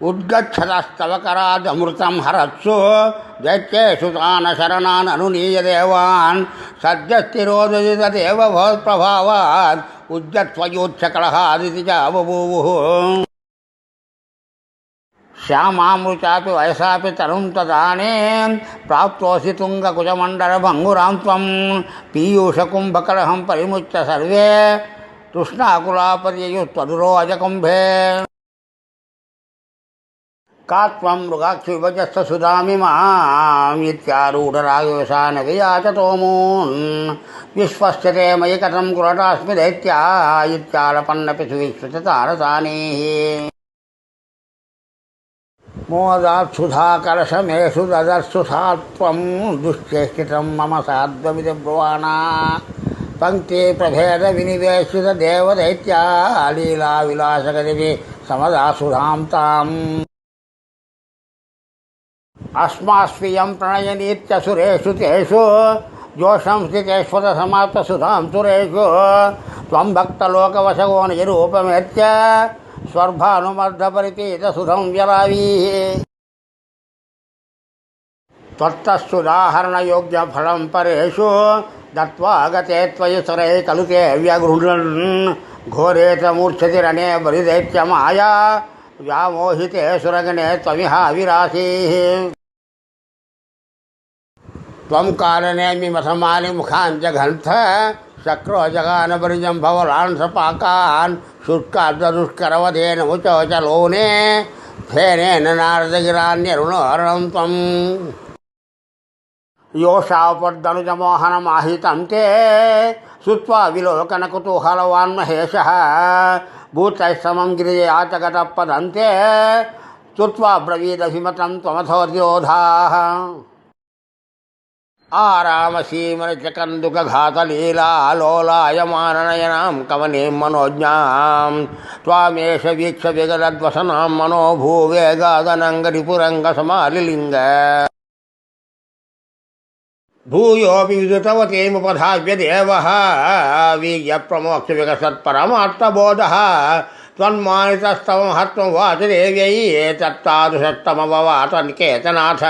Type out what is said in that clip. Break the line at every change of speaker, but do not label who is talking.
ఉద్గచ్చతస్తవ కరాదమృతం హరత్సు దైత్యేషు తాన శరణాన్ అనునీయ దేవాన్ సద్యస్థిరోదయుతదేవ భవత్ప్రభావాత్ ఉద్యత్వయోత్సకలహాదితి చ బభూవుః. శ్యామామృచాపి వయసాపి తరుం తదానీం ప్రాప్తోసి తుంగకుజమండలభంగురాం త్వం పీయూషకుంభకలహం పరిముచ్య సర్వే తృష్ణాకులాపర్యయుత్వదురోజకుంభే. का त्वं मृगाक्षि विभजस्थ सुधामिमामित्यारूढरागवेशानगयाचतोमून् विश्वस्य ते मयि कथं कुरटास्मि दैत्या इत्यालपन्नपि सुविश्वतारतानीः. मोदात्सुधाकलशमेषु ददर्शु सा त्वं दुश्चेष्टितं मम साध्वमिति ब्रुवाणा पंक्ति प्रभेद विनिवेशित देवदैत्या लीलाविलासगतिभिः समदासुधां ताम्. अस्मास्वियं प्रणयनीत्यसुरेषु तेषु जोषं स्थितेष्वतसमाप्तसुधां सुरेषु त्वं भक्तलोकवशगो निजरूपमेत्य स्वर्भानुमर्धपरिपीतसुधं व्यरावीः. त्वत्तस्सुदाहरणयोग्यफलं परेषु दत्त्वा गते त्वयि सुरैः खलु ते व्यगृह्णन् घोरे च मूर्च्छतिरणे बलिदैत्यमाया व्यामोहिते सुरगणे त्वमिहाविरासीः. त्वं कारणेन मिमथमालिमुखान् जघन्थ शक्रो जगान परिजम्भवलान् सपाकान् शुष्कार्धदुष्करवधेन मुचोचलोने फेनेन नारदगिरान्यरुणहरणं त्वम्. योषापद्दनुजमोहनमाहितं ते श्रुत्वा विलोकनकुतूहलवान् महेशः भूतैः समं गिरिजयाचगतः पदन्ते श्रुत्वा ब्रवीदभिमतं त्वमथोद्योधाः. आरामसीमनचकन्दुकघातलीलालोलायमाननयनां कवनीं मनोज्ञां त्वामेष वीक्ष विगदद्वसनां मनोभूवेगादनङ्गरिपुरङ्गसमालिलिङ्ग. भूयोऽपि विदुतवतीमुपधाव्य देवः वीर्यप्रमोक्ष विकसत्परमात्मबोधः त्वन्मानितस्तव महत्त्वं वाच देव्यै तत्तादृशत्तमववात निकेतनाथ.